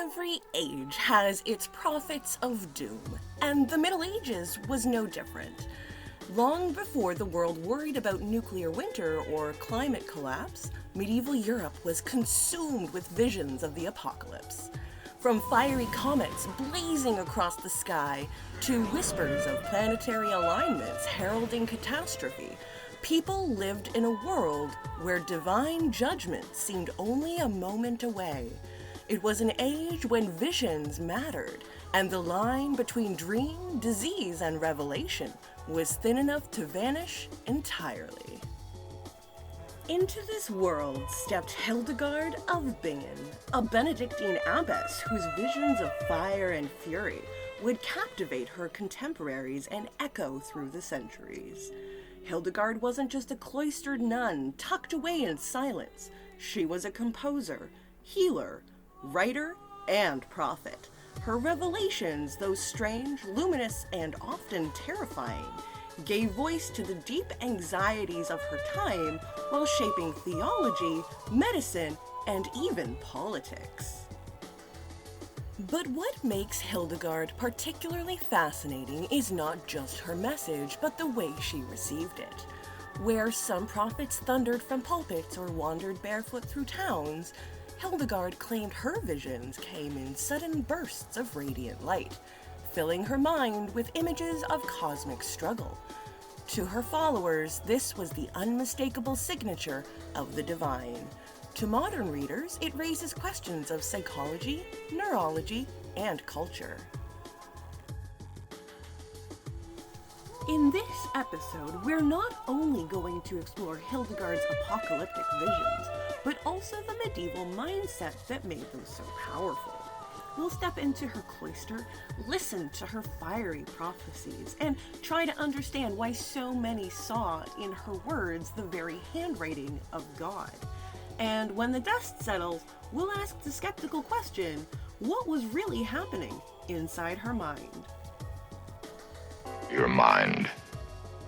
Every age has its prophets of doom, and the Middle Ages was no different. Long before the world worried about nuclear winter or climate collapse, medieval Europe was consumed with visions of the apocalypse. From fiery comets blazing across the sky to whispers of planetary alignments heralding catastrophe, people lived in a world where divine judgment seemed only a moment away. It was an age when visions mattered, and the line between dream, disease, and revelation was thin enough to vanish entirely. Into this world stepped Hildegard of Bingen, a Benedictine abbess whose visions of fire and fury would captivate her contemporaries and echo through the centuries. Hildegard wasn't just a cloistered nun tucked away in silence. She was a composer, healer, writer, and prophet. Her revelations, though strange, luminous, and often terrifying, gave voice to the deep anxieties of her time while shaping theology, medicine, and even politics. But what makes Hildegard particularly fascinating is not just her message, but the way she received it. Where some prophets thundered from pulpits or wandered barefoot through towns, Hildegard claimed her visions came in sudden bursts of radiant light, filling her mind with images of cosmic struggle. To her followers, this was the unmistakable signature of the divine. To modern readers, it raises questions of psychology, neurology, and culture. In this episode, we're not only going to explore Hildegard's apocalyptic visions, but also the medieval mindset that made them so powerful. We'll step into her cloister, listen to her fiery prophecies, and try to understand why so many saw in her words the very handwriting of God. And when the dust settles, we'll ask the skeptical question, what was really happening inside her mind? Your mind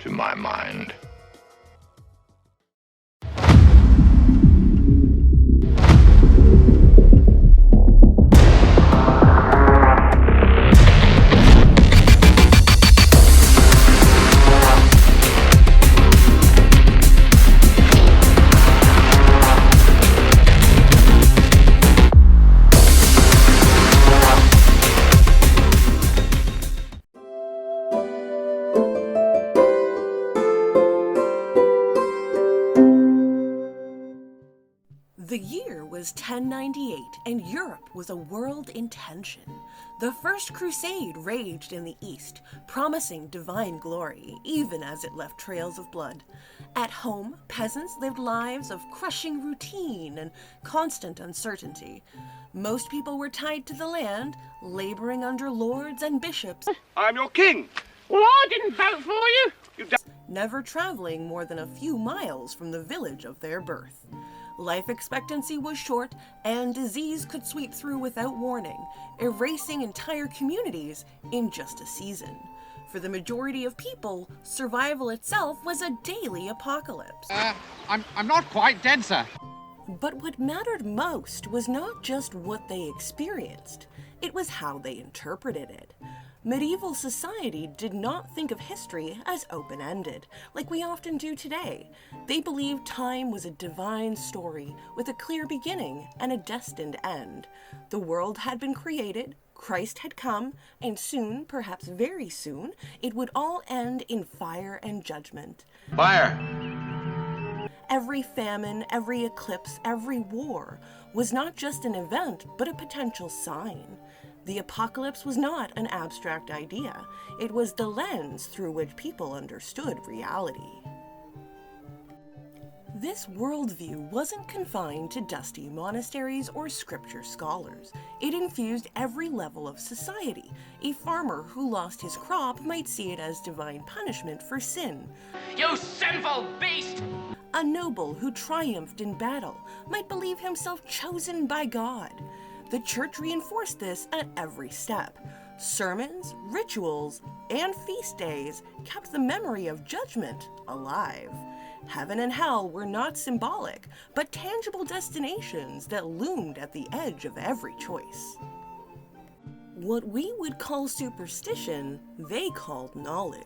to my mind. The year was 1098, and Europe was a world in tension. The First Crusade raged in the East, promising divine glory, even as it left trails of blood. At home, peasants lived lives of crushing routine and constant uncertainty. Most people were tied to the land, laboring under lords and bishops. I'm your king. Well, I didn't vote for you. Never traveling more than a few miles from the village of their birth. Life expectancy was short, and disease could sweep through without warning, erasing entire communities in just a season. For the majority of people, survival itself was a daily apocalypse. I'm not quite dead, sir. But what mattered most was not just what they experienced, it was how they interpreted it. Medieval society did not think of history as open-ended, like we often do today. They believed time was a divine story with a clear beginning and a destined end. The world had been created, Christ had come, and soon, perhaps very soon, it would all end in fire and judgment. Fire! Every famine, every eclipse, every war was not just an event, but a potential sign. The apocalypse was not an abstract idea. It was the lens through which people understood reality. This worldview wasn't confined to dusty monasteries or scripture scholars. It infused every level of society. A farmer who lost his crop might see it as divine punishment for sin. You sinful beast! A noble who triumphed in battle might believe himself chosen by God. The church reinforced this at every step. Sermons, rituals, and feast days kept the memory of judgment alive. Heaven and hell were not symbolic, but tangible destinations that loomed at the edge of every choice. What we would call superstition, they called knowledge.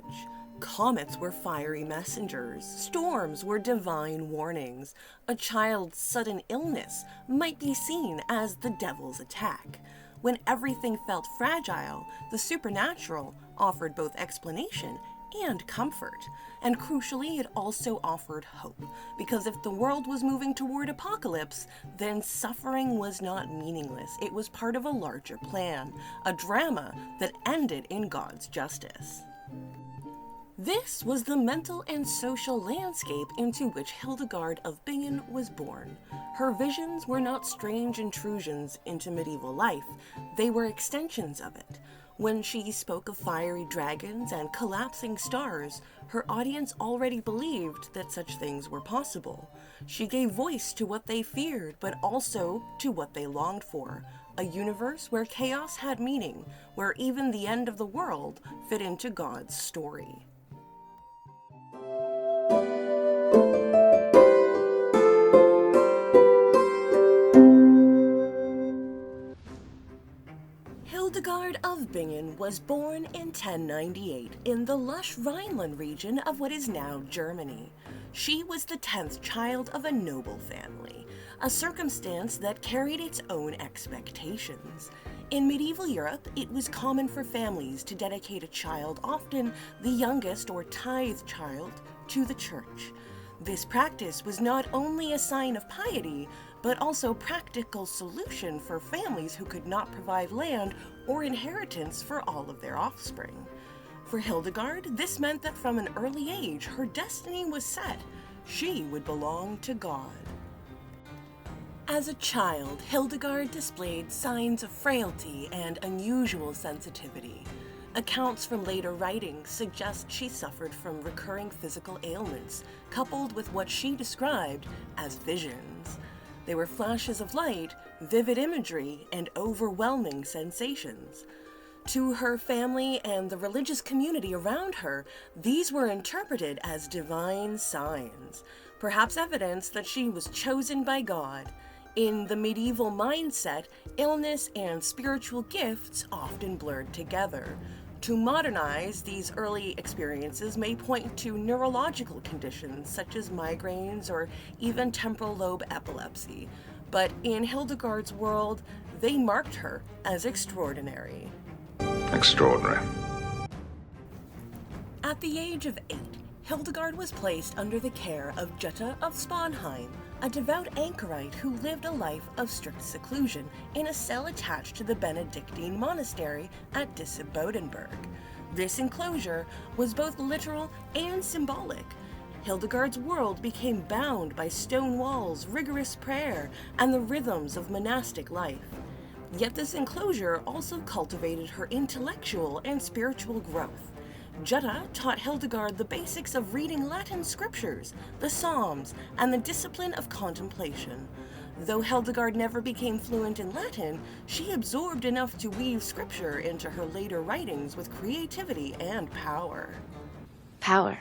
Comets were fiery messengers, storms were divine warnings. A child's sudden illness might be seen as the devil's attack. When everything felt fragile, the supernatural offered both explanation and comfort. And crucially, it also offered hope, because if the world was moving toward apocalypse, then suffering was not meaningless. It was part of a larger plan, a drama that ended in God's justice. This was the mental and social landscape into which Hildegard of Bingen was born. Her visions were not strange intrusions into medieval life, they were extensions of it. When she spoke of fiery dragons and collapsing stars, her audience already believed that such things were possible. She gave voice to what they feared, but also to what they longed for. A universe where chaos had meaning, where even the end of the world fit into God's story. Hildegard of Bingen was born in 1098 in the lush Rhineland region of what is now Germany. She was the 10th child of a noble family, a circumstance that carried its own expectations. In medieval Europe, it was common for families to dedicate a child, often the youngest or tithe child, to the church. This practice was not only a sign of piety, but also practical solution for families who could not provide land or inheritance for all of their offspring. For Hildegard, this meant that from an early age, her destiny was set. She would belong to God. As a child, Hildegard displayed signs of frailty and unusual sensitivity. Accounts from later writings suggest she suffered from recurring physical ailments, coupled with what she described as visions. They were flashes of light, vivid imagery, and overwhelming sensations. To her family and the religious community around her, these were interpreted as divine signs, perhaps evidence that she was chosen by God. In the medieval mindset, illness and spiritual gifts often blurred together. To modernize, these early experiences may point to neurological conditions such as migraines or even temporal lobe epilepsy, but in Hildegard's world, they marked her as extraordinary. Extraordinary. At the age of 8, Hildegard was placed under the care of Jutta of Sponheim, a devout anchorite who lived a life of strict seclusion in a cell attached to the Benedictine monastery at Disse-Bodenberg. This enclosure was both literal and symbolic. Hildegard's world became bound by stone walls, rigorous prayer, and the rhythms of monastic life. Yet this enclosure also cultivated her intellectual and spiritual growth. Jutta taught Hildegard the basics of reading Latin scriptures, the Psalms, and the discipline of contemplation. Though Hildegard never became fluent in Latin, she absorbed enough to weave scripture into her later writings with creativity and power. Power.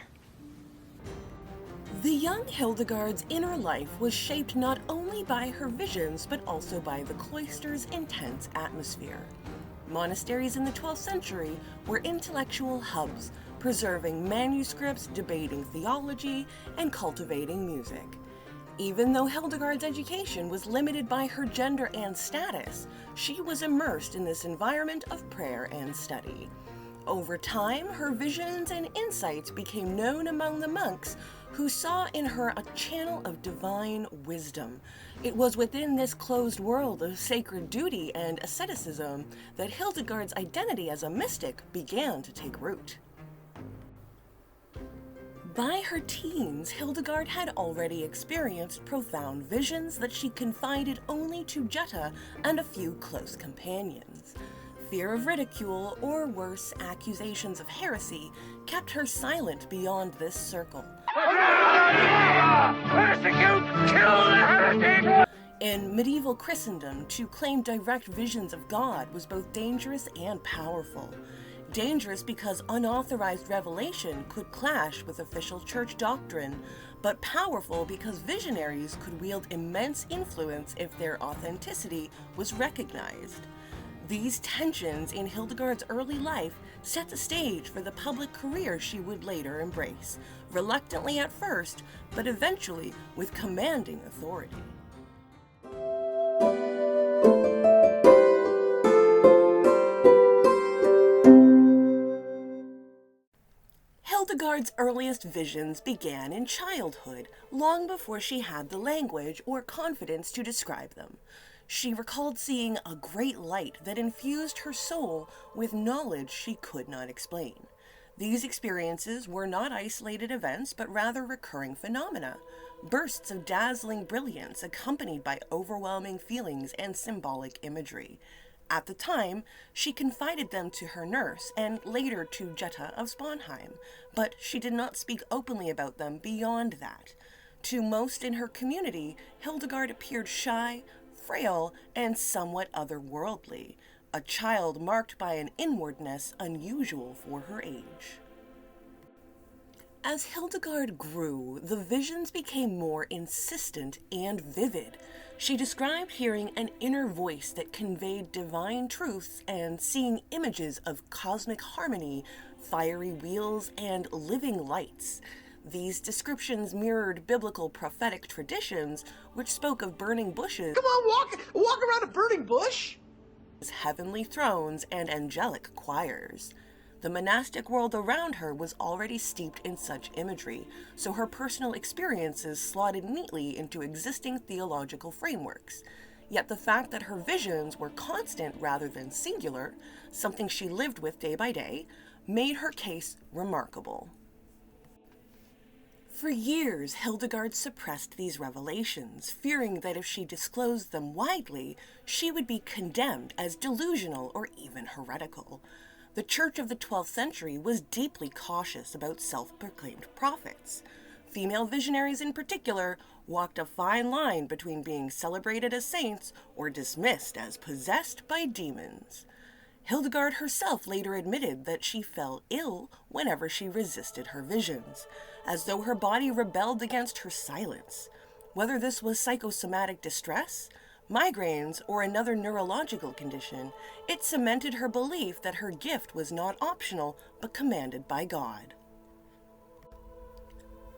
The young Hildegard's inner life was shaped not only by her visions, but also by the cloister's intense atmosphere. Monasteries in the 12th century were intellectual hubs, preserving manuscripts, debating theology, and cultivating music. Even though Hildegard's education was limited by her gender and status, she was immersed in this environment of prayer and study. Over time, her visions and insights became known among the monks, who saw in her a channel of divine wisdom. It was within this closed world of sacred duty and asceticism that Hildegard's identity as a mystic began to take root. By her teens, Hildegard had already experienced profound visions that she confided only to Jutta and a few close companions. Fear of ridicule, or worse, accusations of heresy, kept her silent beyond this circle. Persecute! Kill the heretic! In medieval Christendom, to claim direct visions of God was both dangerous and powerful. Dangerous because unauthorized revelation could clash with official church doctrine, but powerful because visionaries could wield immense influence if their authenticity was recognized. These tensions in Hildegard's early life set the stage for the public career she would later embrace, reluctantly at first, but eventually with commanding authority. Hildegard's earliest visions began in childhood, long before she had the language or confidence to describe them. She recalled seeing a great light that infused her soul with knowledge she could not explain. These experiences were not isolated events, but rather recurring phenomena, bursts of dazzling brilliance accompanied by overwhelming feelings and symbolic imagery. At the time, she confided them to her nurse and later to Jetta of Sponheim, but she did not speak openly about them beyond that. To most in her community, Hildegard appeared shy, frail, and somewhat otherworldly, a child marked by an inwardness unusual for her age. As Hildegard grew, the visions became more insistent and vivid. She described hearing an inner voice that conveyed divine truths and seeing images of cosmic harmony, fiery wheels, and living lights. These descriptions mirrored biblical prophetic traditions, which spoke of burning bushes. Come on, walk around a burning bush! Heavenly thrones, and angelic choirs. The monastic world around her was already steeped in such imagery, so her personal experiences slotted neatly into existing theological frameworks. Yet the fact that her visions were constant rather than singular, something she lived with day by day, made her case remarkable. For years, Hildegard suppressed these revelations, fearing that if she disclosed them widely, she would be condemned as delusional or even heretical. The Church of the 12th century was deeply cautious about self-proclaimed prophets. Female visionaries in particular walked a fine line between being celebrated as saints or dismissed as possessed by demons. Hildegard herself later admitted that she fell ill whenever she resisted her visions, as though her body rebelled against her silence. Whether this was psychosomatic distress, migraines, or another neurological condition, it cemented her belief that her gift was not optional but commanded by God.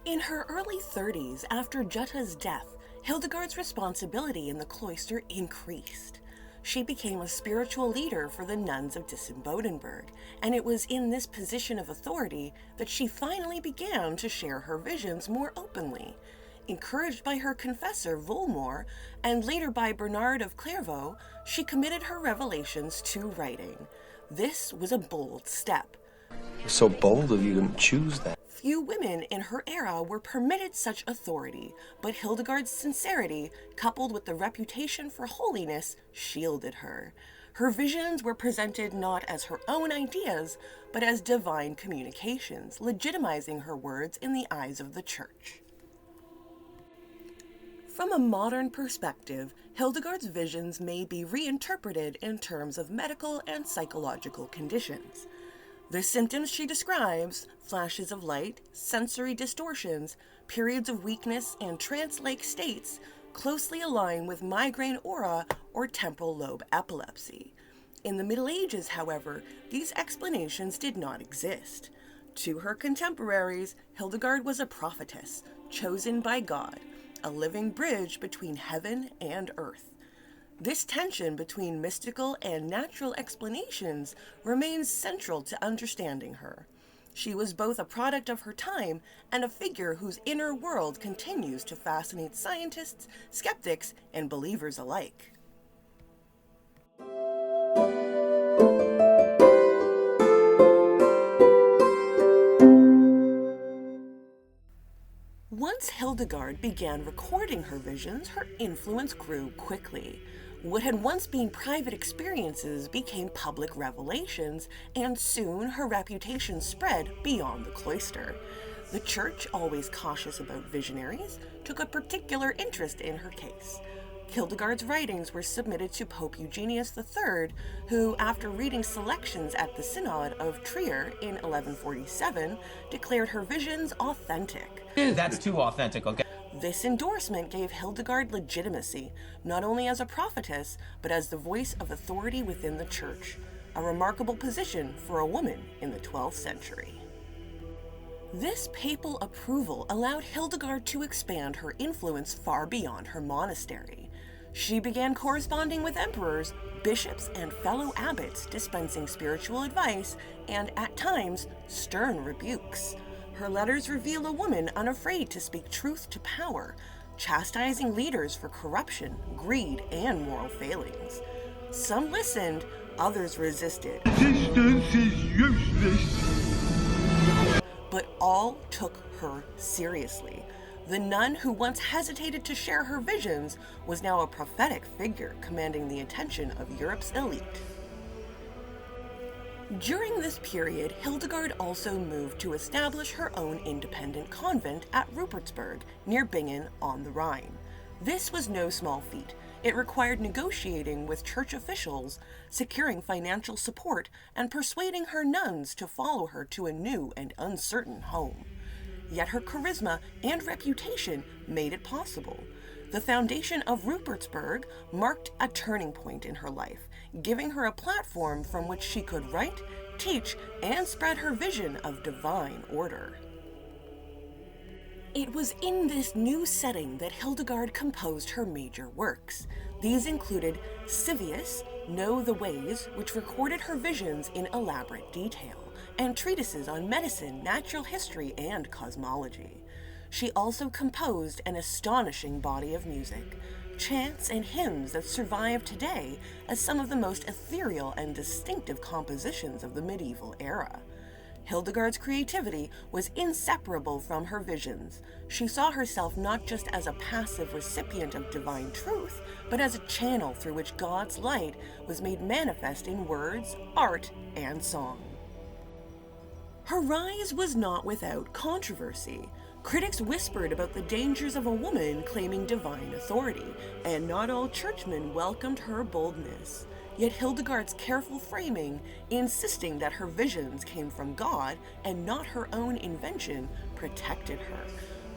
In her early 30s, after Jetta's death, Hildegard's responsibility in the cloister increased. She became a spiritual leader for the nuns of Dissing-Bodenberg, and it was in this position of authority that she finally began to share her visions more openly. Encouraged by her confessor, Volmore, and later by Bernard of Clairvaux, she committed her revelations to writing. This was a bold step. So bold of you to choose that. Few women in her era were permitted such authority, but Hildegard's sincerity, coupled with the reputation for holiness, shielded her. Her visions were presented not as her own ideas, but as divine communications, legitimizing her words in the eyes of the Church. From a modern perspective, Hildegard's visions may be reinterpreted in terms of medical and psychological conditions. The symptoms she describes, flashes of light, sensory distortions, periods of weakness, and trance-like states, closely align with migraine aura or temporal lobe epilepsy. In the Middle Ages, however, these explanations did not exist. To her contemporaries, Hildegard was a prophetess, chosen by God, a living bridge between heaven and earth. This tension between mystical and natural explanations remains central to understanding her. She was both a product of her time and a figure whose inner world continues to fascinate scientists, skeptics, and believers alike. Once Hildegard began recording her visions, her influence grew quickly. What had once been private experiences became public revelations, and soon her reputation spread beyond the cloister. The Church, always cautious about visionaries, took a particular interest in her case. Hildegard's writings were submitted to Pope Eugenius III, who, after reading selections at the Synod of Trier in 1147, declared her visions authentic. That's too authentic, okay? This endorsement gave Hildegard legitimacy, not only as a prophetess, but as the voice of authority within the church, a remarkable position for a woman in the 12th century. This papal approval allowed Hildegard to expand her influence far beyond her monastery. She began corresponding with emperors, bishops, and fellow abbots, dispensing spiritual advice and, at times, stern rebukes. Her letters reveal a woman unafraid to speak truth to power, chastising leaders for corruption, greed, and moral failings. Some listened, others resisted. Resistance is useless. But all took her seriously. The nun who once hesitated to share her visions was now a prophetic figure commanding the attention of Europe's elite. During this period, Hildegard also moved to establish her own independent convent at Rupertsberg, near Bingen on the Rhine. This was no small feat. It required negotiating with church officials, securing financial support, and persuading her nuns to follow her to a new and uncertain home. Yet her charisma and reputation made it possible. The foundation of Rupertsberg marked a turning point in her life, giving her a platform from which she could write, teach, and spread her vision of divine order. It was in this new setting that Hildegard composed her major works. These included Civius, Know the Ways, which recorded her visions in elaborate detail, and treatises on medicine, natural history, and cosmology. She also composed an astonishing body of music, chants and hymns that survive today as some of the most ethereal and distinctive compositions of the medieval era. Hildegard's creativity was inseparable from her visions. She saw herself not just as a passive recipient of divine truth, but as a channel through which God's light was made manifest in words, art, and song. Her rise was not without controversy. Critics whispered about the dangers of a woman claiming divine authority, and not all churchmen welcomed her boldness. Yet Hildegard's careful framing, insisting that her visions came from God and not her own invention, protected her.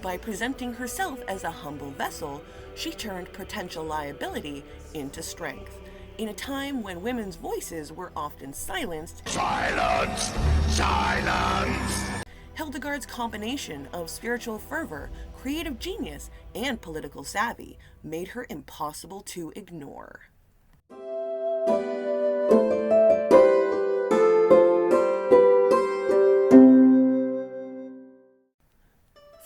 By presenting herself as a humble vessel, she turned potential liability into strength. In a time when women's voices were often silenced, Silence! Silence! Hildegard's combination of spiritual fervor, creative genius, and political savvy made her impossible to ignore.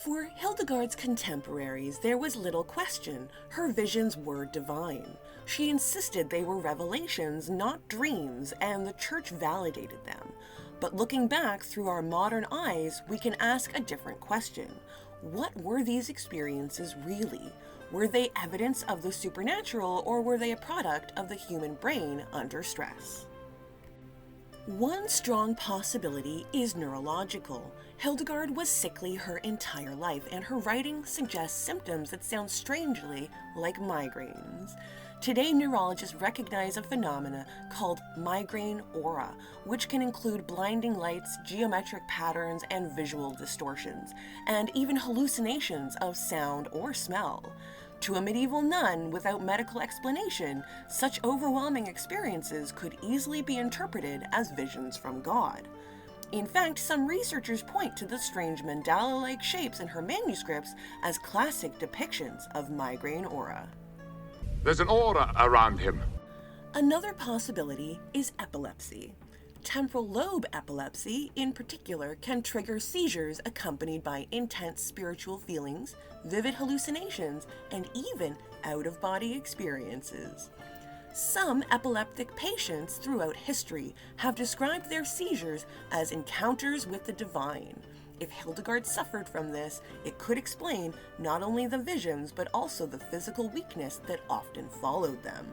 For Hildegard's contemporaries, there was little question. Her visions were divine. She insisted they were revelations, not dreams, and the church validated them. But looking back through our modern eyes, we can ask a different question. What were these experiences really? Were they evidence of the supernatural, or were they a product of the human brain under stress? One strong possibility is neurological. Hildegard was sickly her entire life, and her writing suggests symptoms that sound strangely like migraines. Today, neurologists recognize a phenomena called migraine aura, which can include blinding lights, geometric patterns, and visual distortions, and even hallucinations of sound or smell. To a medieval nun, without medical explanation, such overwhelming experiences could easily be interpreted as visions from God. In fact, some researchers point to the strange mandala-like shapes in her manuscripts as classic depictions of migraine aura. There's an aura around him. Another possibility is epilepsy. Temporal lobe epilepsy, in particular, can trigger seizures accompanied by intense spiritual feelings, vivid hallucinations, and even out-of-body experiences. Some epileptic patients throughout history have described their seizures as encounters with the divine. If Hildegard suffered from this, it could explain not only the visions, but also the physical weakness that often followed them.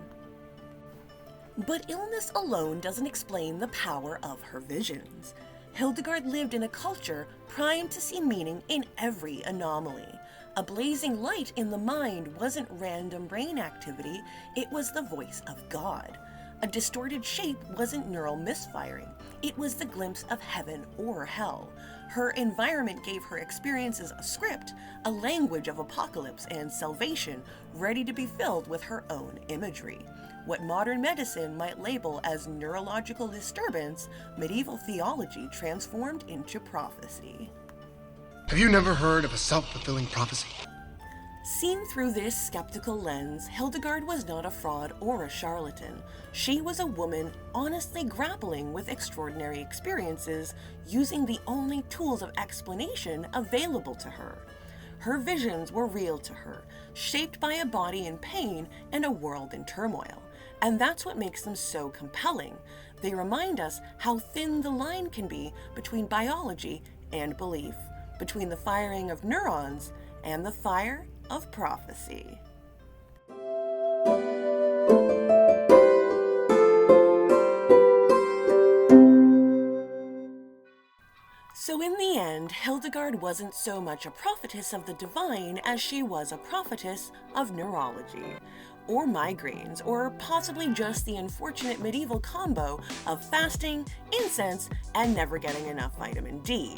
But illness alone doesn't explain the power of her visions. Hildegard lived in a culture primed to see meaning in every anomaly. A blazing light in the mind wasn't random brain activity, it was the voice of God. A distorted shape wasn't neural misfiring. It was the glimpse of heaven or hell. Her environment gave her experiences a script, a language of apocalypse and salvation, ready to be filled with her own imagery. What modern medicine might label as neurological disturbance, medieval theology transformed into prophecy. Have you never heard of a self-fulfilling prophecy? Seen through this skeptical lens, Hildegard was not a fraud or a charlatan. She was a woman honestly grappling with extraordinary experiences, using the only tools of explanation available to her. Her visions were real to her, shaped by a body in pain and a world in turmoil. And that's what makes them so compelling. They remind us how thin the line can be between biology and belief, between the firing of neurons and the fire of prophecy. So in the end, Hildegard wasn't so much a prophetess of the divine as she was a prophetess of neurology, or migraines, or possibly just the unfortunate medieval combo of fasting, incense, and never getting enough vitamin D.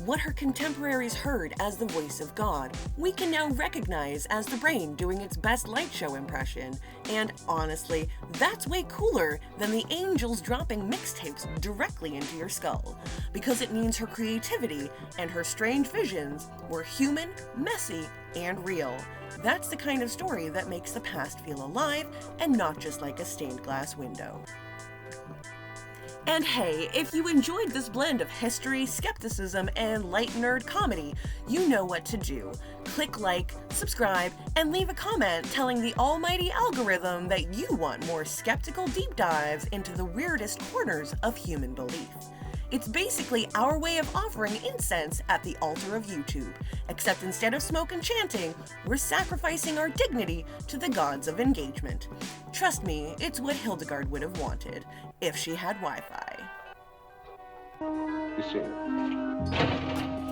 What her contemporaries heard as the voice of God, we can now recognize as the brain doing its best light show impression. And honestly, that's way cooler than the angels dropping mixtapes directly into your skull, because it means her creativity and her strange visions were human, messy, and real. That's the kind of story that makes the past feel alive and not just like a stained glass window. And hey, if you enjoyed this blend of history, skepticism, and light nerd comedy, you know what to do. Click like, subscribe, and leave a comment telling the almighty algorithm that you want more skeptical deep dives into the weirdest corners of human belief. It's basically our way of offering incense at the altar of YouTube, except instead of smoke and chanting, we're sacrificing our dignity to the gods of engagement. Trust me, it's what Hildegard would have wanted, if she had Wi-Fi. You see.